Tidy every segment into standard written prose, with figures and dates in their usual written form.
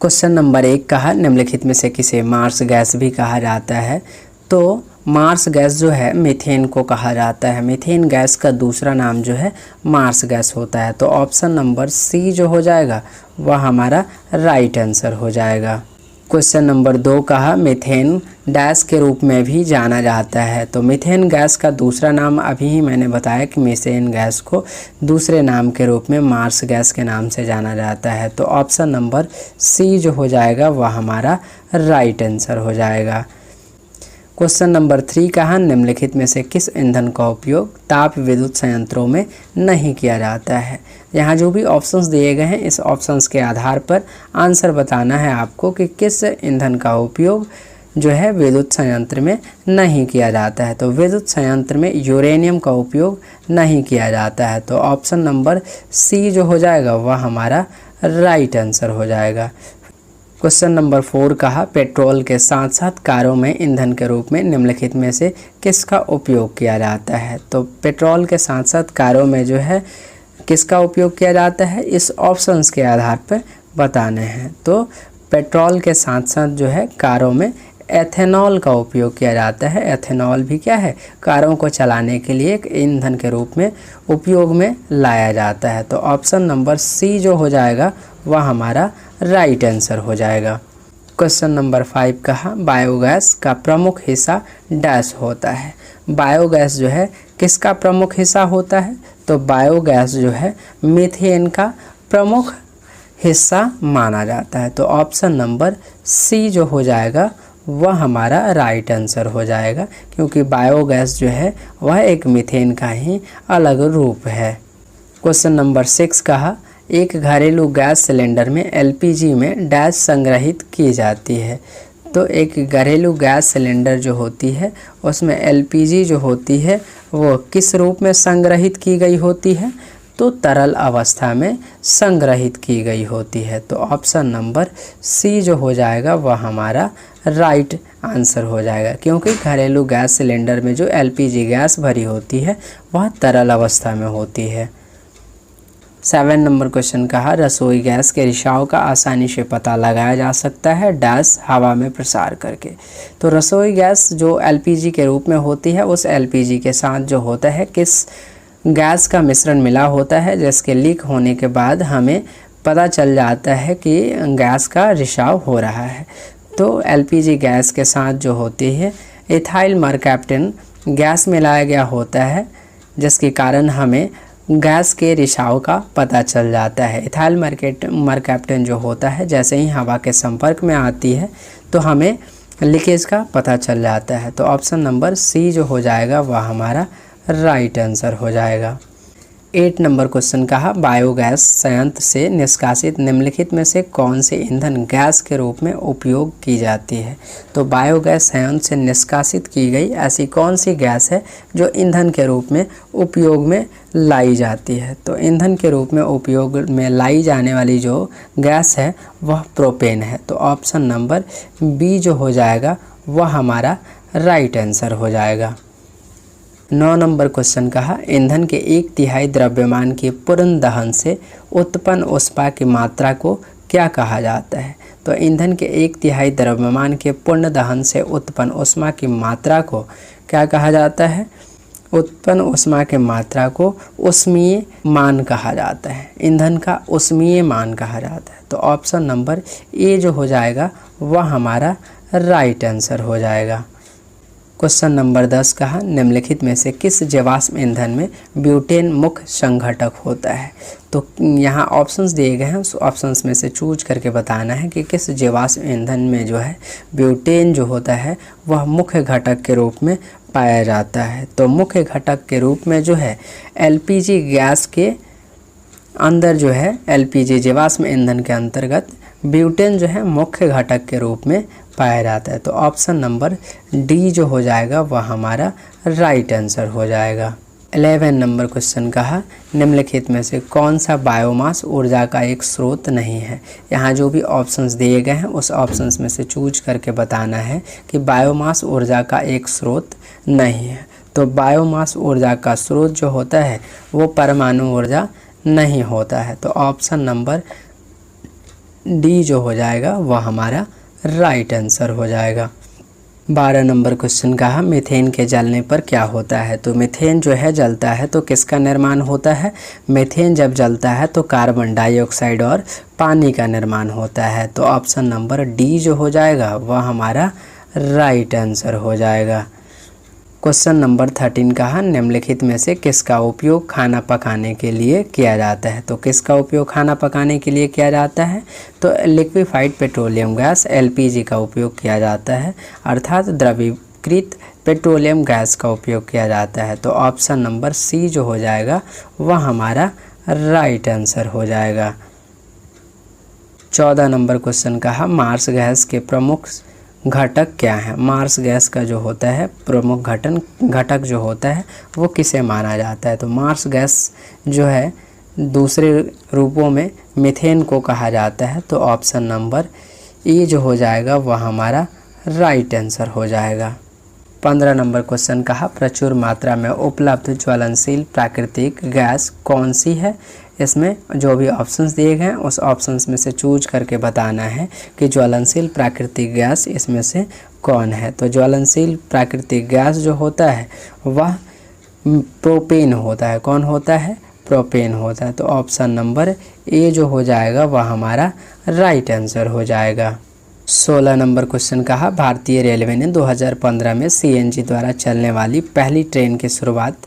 Question number 1 कहा निम्नलिखित में से किसे मार्स गैस भी कहा जाता है। तो मार्स गैस जो है मीथेन को कहा जाता है। मीथेन गैस का दूसरा नाम जो है मार्स गैस होता है। तो ऑप्शन नंबर सी जो हो जाएगा वह हमारा राइट आंसर हो जाएगा। क्वेश्चन नंबर 2 कहा मीथेन डैश के रूप में भी जाना जाता है। तो मीथेन गैस का दूसरा नाम अभी ही मैंने बताया कि मीथेन गैस को दूसरे नाम के रूप में मार्स गैस के नाम से जाना जाता है। तो ऑप्शन नंबर सी जो हो जाएगा वह हमारा राइट आंसर हो जाएगा। क्वेश्चन नंबर 3 कहा निम्नलिखित में से किस ईंधन का उपयोग ताप विद्युत संयंत्रों में नहीं किया जाता है। यहाँ जो भी ऑप्शंस दिए गए हैं इस ऑप्शंस के आधार पर आंसर बताना है आपको कि किस ईंधन का उपयोग जो है विद्युत संयंत्र में नहीं किया जाता है। तो विद्युत संयंत्र में यूरेनियम का उपयोग नहीं किया जाता है। तो ऑप्शन नंबर सी जो हो जाएगा वह हमारा राइट आंसर हो जाएगा। क्वेश्चन नंबर 4 कहा पेट्रोल के साथ साथ कारों में ईंधन के रूप में निम्नलिखित में से किसका उपयोग किया जाता है। तो पेट्रोल के साथ साथ कारों में जो है किसका उपयोग किया जाता है इस ऑप्शंस के आधार पर बताने हैं। तो पेट्रोल के साथ साथ जो है कारों में एथेनॉल का उपयोग किया जाता है। एथेनॉल भी क्या है कारों को चलाने के लिए एक ईंधन के रूप में उपयोग में लाया जाता है। तो ऑप्शन नंबर सी जो हो जाएगा वह हमारा राइट आंसर हो जाएगा। क्वेश्चन नंबर 5 कहा बायोगैस का प्रमुख हिस्सा डैश होता है। बायोगैस जो है किसका प्रमुख हिस्सा होता है। तो बायोगैस जो है मीथेन का प्रमुख हिस्सा माना जाता है। तो ऑप्शन नंबर सी जो हो जाएगा वह हमारा राइट आंसर हो जाएगा, क्योंकि बायोगैस जो है वह एक मीथेन का ही अलग रूप है। क्वेश्चन नंबर 6 कहा एक घरेलू गैस सिलेंडर में एलपीजी में डैश संग्रहित की जाती है। तो एक घरेलू गैस सिलेंडर जो होती है उसमें एलपीजी जो होती है वो किस रूप में संग्रहित की गई होती है। तो तरल अवस्था में संग्रहित की गई होती है। तो ऑप्शन नंबर सी जो हो जाएगा वह हमारा राइट आंसर हो जाएगा, क्योंकि घरेलू गैस सिलेंडर में जो एलपीजी गैस भरी होती है वह तरल अवस्था में होती है। 7 नंबर क्वेश्चन कहा रसोई गैस के रिसाव का आसानी से पता लगाया जा सकता है डैश हवा में प्रसार करके। तो रसोई गैस जो एलपीजी के रूप में होती है उस एलपीजी के साथ जो होता है किस गैस का मिश्रण मिला होता है, जिसके लीक होने के बाद हमें पता चल जाता है कि गैस का रिसाव हो रहा है। तो एलपीजी गैस के साथ जो होती है इथाइल मरकैप्टन गैस मिलाया गया होता है, जिसके कारण हमें गैस के रिसाव का पता चल जाता है। इथाइल मरकैप्टन जो होता है जैसे ही हवा के संपर्क में आती है तो हमें लीकेज का पता चल जाता है। तो ऑप्शन नंबर सी जो हो जाएगा वह हमारा राइट आंसर हो जाएगा। 8 नंबर क्वेश्चन कहा बायोगैस संयंत्र से निष्कासित निम्नलिखित में से कौन से ईंधन गैस के रूप में उपयोग की जाती है। तो बायोगैस संयंत्र से निष्कासित की गई ऐसी कौन सी गैस है जो ईंधन के रूप में उपयोग में लाई जाती है। तो ईंधन के रूप में उपयोग में लाई जाने वाली जो गैस है वह प्रोपेन है। तो ऑप्शन नंबर बी जो हो जाएगा वह हमारा राइट आंसर हो जाएगा। 9 नंबर क्वेश्चन कहा ईंधन के 1/3 द्रव्यमान के पूर्ण दहन से उत्पन्न ऊष्मा की मात्रा को क्या कहा जाता है। तो ईंधन के 1/3 द्रव्यमान के पूर्ण दहन से उत्पन्न ऊष्मा की मात्रा को क्या कहा जाता है। उत्पन्न ऊष्मा की मात्रा को ऊष्मीय मान कहा जाता है। ईंधन का ऊष्मीय मान कहा जाता है। तो ऑप्शन नंबर ए जो हो जाएगा वह हमारा राइट आंसर हो जाएगा। क्वेश्चन नंबर 10 कहा निम्नलिखित में से किस जीवाश्म ईंधन में ब्यूटेन मुख्य संघटक होता है। तो यहाँ ऑप्शंस दिए गए हैं, उस ऑप्शंस में से चूज करके बताना है कि किस जीवाश्म ईंधन में जो है ब्यूटेन जो होता है वह मुख्य घटक के रूप में पाया जाता है। तो मुख्य घटक के रूप में जो है एलपीजी गैस के अंदर जो है एलपीजी जीवाश्म ईंधन के अंतर्गत ब्यूटेन जो है मुख्य घटक के रूप में पाया जाता है। तो ऑप्शन नंबर डी जो हो जाएगा वह हमारा राइट आंसर हो जाएगा। 11 नंबर क्वेश्चन कहा निम्नलिखित में से कौन सा बायोमास ऊर्जा का एक स्रोत नहीं है। यहाँ जो भी ऑप्शंस दिए गए हैं उस ऑप्शंस में से चूज करके बताना है कि बायोमास ऊर्जा का एक स्रोत नहीं है। तो बायोमास ऊर्जा का स्रोत जो होता है वो परमाणु ऊर्जा नहीं होता है। तो ऑप्शन नंबर डी जो हो जाएगा वह हमारा राइट आंसर हो जाएगा। 12 नंबर क्वेश्चन कहा मीथेन के जलने पर क्या होता है। तो मीथेन जो है जलता है तो किसका निर्माण होता है। मीथेन जब जलता है तो कार्बन डाइऑक्साइड और पानी का निर्माण होता है। तो ऑप्शन नंबर डी जो हो जाएगा वह हमारा राइट आंसर हो जाएगा। क्वेश्चन नंबर 13 कहा निम्नलिखित में से किसका उपयोग खाना पकाने के लिए किया जाता है। तो किसका उपयोग खाना पकाने के लिए किया जाता है। तो लिक्विफाइड पेट्रोलियम गैस एलपीजी का उपयोग किया जाता है, अर्थात द्रवीकृत पेट्रोलियम गैस का उपयोग किया जाता है। तो ऑप्शन नंबर सी जो हो जाएगा वह हमारा राइट आंसर हो जाएगा। 14 नंबर क्वेश्चन कहा मार्स गैस के प्रमुख घटक क्या है। मार्स गैस का जो होता है प्रमुख घटक जो होता है वो किसे माना जाता है। तो मार्स गैस जो है दूसरे रूपों में मीथेन को कहा जाता है। तो ऑप्शन नंबर ए जो हो जाएगा वह हमारा राइट आंसर हो जाएगा। 15 नंबर क्वेश्चन कहा प्रचुर मात्रा में उपलब्ध ज्वलनशील प्राकृतिक गैस कौन सी है। इसमें जो भी ऑप्शंस दिए गए हैं उस ऑप्शंस में से चूज करके बताना है कि ज्वलनशील प्राकृतिक गैस इसमें से कौन है। तो ज्वलनशील प्राकृतिक गैस जो होता है वह प्रोपेन होता है। कौन होता है। प्रोपेन होता है। तो ऑप्शन नंबर ए जो हो जाएगा वह हमारा राइट आंसर हो जाएगा। 16 नंबर क्वेश्चन कहा भारतीय रेलवे ने 2015 में सीएनजी द्वारा चलने वाली पहली ट्रेन की शुरुआत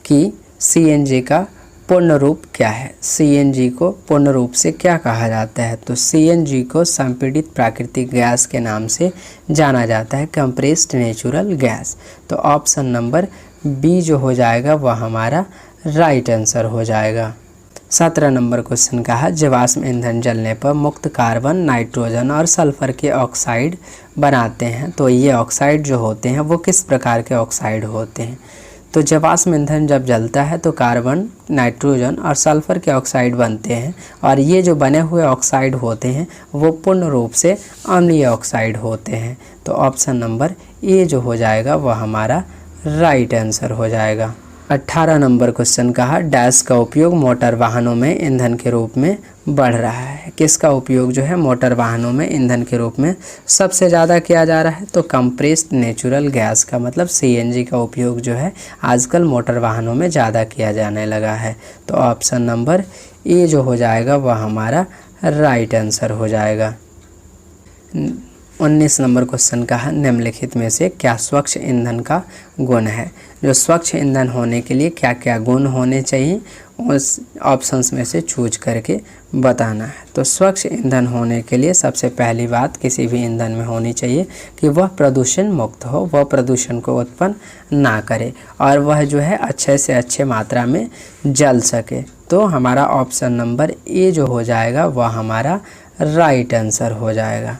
की। सीएनजी का पूर्ण रूप क्या है। सीएनजी को पूर्ण रूप से क्या कहा जाता है। तो सीएनजी को संपीड़ित प्राकृतिक गैस के नाम से जाना जाता है, कंप्रेस्ड नेचुरल गैस। तो ऑप्शन नंबर बी जो हो जाएगा वह हमारा राइट आंसर हो जाएगा। 17 नंबर क्वेश्चन कहा जीवाश्म ईंधन जलने पर मुक्त कार्बन, नाइट्रोजन और सल्फर के ऑक्साइड बनाते हैं। तो ये ऑक्साइड जो होते हैं वो किस प्रकार के ऑक्साइड होते हैं। तो जीवाश्म ईंधन जब जलता है तो कार्बन, नाइट्रोजन और सल्फर के ऑक्साइड बनते हैं, और ये जो बने हुए ऑक्साइड होते हैं वो पूर्ण रूप से अम्लीय ऑक्साइड होते हैं। तो ऑप्शन नंबर ए जो हो जाएगा वह हमारा राइट आंसर हो जाएगा। 18 नंबर क्वेश्चन कहा डैश का उपयोग मोटर वाहनों में ईंधन के रूप में बढ़ रहा है। किसका उपयोग जो है मोटर वाहनों में ईंधन के रूप में सबसे ज़्यादा किया जा रहा है। तो कंप्रेस्ड नेचुरल गैस का मतलब सीएनजी का उपयोग जो है आजकल मोटर वाहनों में ज़्यादा किया जाने लगा है। तो ऑप्शन नंबर ए जो हो जाएगा वह हमारा राइट आंसर हो जाएगा। 19 नंबर क्वेश्चन कहा निम्नलिखित में से क्या स्वच्छ ईंधन का गुण है। जो स्वच्छ ईंधन होने के लिए क्या क्या गुण होने चाहिए उस ऑप्शंस में से चूज करके बताना है। तो स्वच्छ ईंधन होने के लिए सबसे पहली बात किसी भी ईंधन में होनी चाहिए कि वह प्रदूषण मुक्त हो, वह प्रदूषण को उत्पन्न ना करे, और वह जो है अच्छे से अच्छे मात्रा में जल सके। तो हमारा ऑप्शन नंबर ए जो हो जाएगा वह हमारा राइट आंसर हो जाएगा।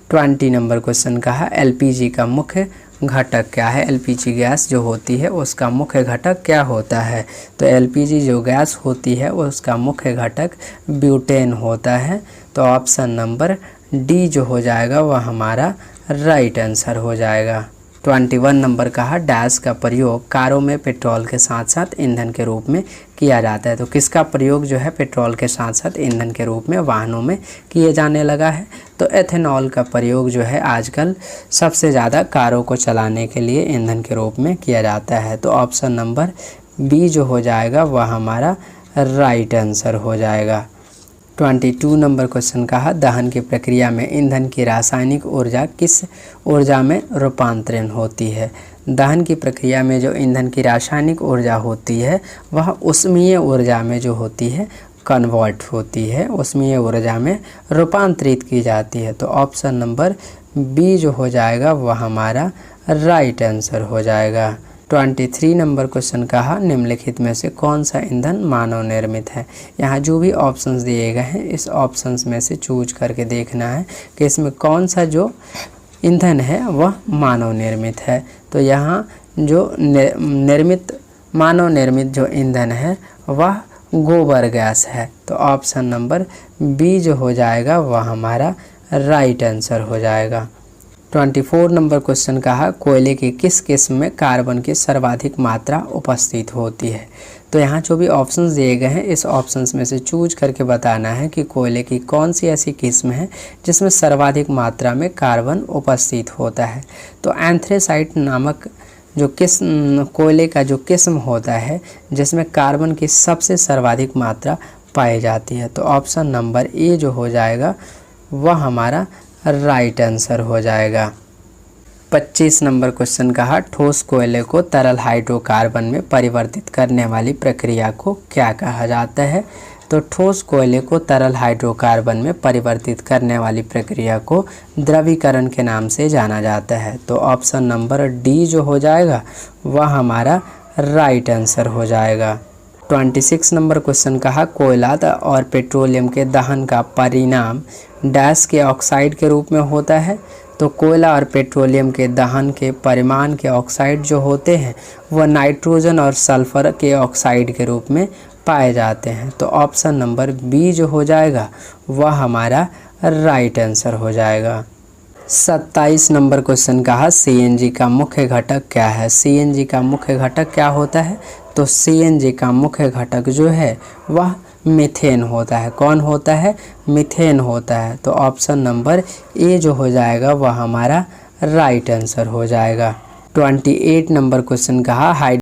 20 नंबर क्वेश्चन कहा एलपीजी का मुख्य घटक क्या है। एलपीजी गैस जो होती है उसका मुख्य घटक क्या होता है। तो एलपीजी जो गैस होती है उसका मुख्य घटक ब्यूटेन होता है। तो ऑप्शन नंबर डी जो हो जाएगा वह हमारा राइट आंसर हो जाएगा। 21 नंबर कहा डैश का प्रयोग कारों में पेट्रोल के साथ साथ ईंधन के रूप में किया जाता है। तो किसका प्रयोग जो है पेट्रोल के साथ साथ ईंधन के रूप में वाहनों में किए जाने लगा है। तो एथेनॉल का प्रयोग जो है आजकल सबसे ज़्यादा कारों को चलाने के लिए ईंधन के रूप में किया जाता है। तो ऑप्शन नंबर बी जो हो जाएगा वह हमारा राइट आंसर हो जाएगा। 22 नंबर क्वेश्चन कहा दहन की प्रक्रिया में ईंधन की रासायनिक ऊर्जा किस ऊर्जा में रूपांतरण होती है। दहन की प्रक्रिया में जो ईंधन की रासायनिक ऊर्जा होती है वह ऊष्मीय ऊर्जा में जो होती है कन्वर्ट होती है, ऊष्मीय ऊर्जा में रूपांतरित की जाती है। तो ऑप्शन नंबर बी जो हो जाएगा वह हमारा राइट आंसर हो जाएगा। 23 नंबर क्वेश्चन कहा निम्नलिखित में से कौन सा ईंधन मानव निर्मित है। यहाँ जो भी ऑप्शंस दिए गए हैं इस ऑप्शंस में से चूज करके देखना है कि इसमें कौन सा जो ईंधन है वह मानव निर्मित है। तो यहाँ जो मानव निर्मित जो ईंधन है वह गोबर गैस है। तो ऑप्शन नंबर बी जो हो जाएगा वह हमारा राइट आंसर हो जाएगा। 24 नंबर क्वेश्चन कहा कोयले की किस किस्म में कार्बन की सर्वाधिक मात्रा उपस्थित होती है। तो यहाँ जो भी ऑप्शंस दिए गए हैं इस ऑप्शंस में से चूज करके बताना है कि कोयले की कौन सी ऐसी किस्म है जिसमें सर्वाधिक मात्रा में कार्बन उपस्थित होता है। तो एंथ्रेसाइट नामक जो किस्म कोयले का जो किस्म होता है जिसमें कार्बन की सबसे सर्वाधिक मात्रा पाई जाती है। तो ऑप्शन नंबर ए जो हो जाएगा वह हमारा राइट आंसर हो जाएगा। 25 नंबर क्वेश्चन कहा ठोस कोयले को तरल हाइड्रोकार्बन में परिवर्तित करने वाली प्रक्रिया को क्या कहा जाता है। तो ठोस कोयले को तरल हाइड्रोकार्बन में परिवर्तित करने वाली प्रक्रिया को द्रवीकरण के नाम से जाना जाता है। तो ऑप्शन नंबर डी जो हो जाएगा वह हमारा राइट आंसर हो जाएगा। 26 नंबर क्वेश्चन कहा कोयला और पेट्रोलियम के दहन का परिणाम डैश के ऑक्साइड के रूप में होता है। तो कोयला और पेट्रोलियम के दहन के परिमाण के ऑक्साइड जो होते हैं वह नाइट्रोजन और सल्फर के ऑक्साइड के रूप में पाए जाते हैं। तो ऑप्शन नंबर बी जो हो जाएगा वह हमारा राइट आंसर हो जाएगा। 27 नंबर क्वेश्चन कहा सीएनजी का मुख्य घटक क्या है। सीएनजी का मुख्य घटक क्या होता है। तो सीएनजी का मुख्य घटक जो है वह मीथेन होता है। कौन होता है, मीथेन होता है। तो ऑप्शन नंबर ए जो हो जाएगा वह हमारा राइट आंसर हो जाएगा। 28 नंबर क्वेश्चन कहा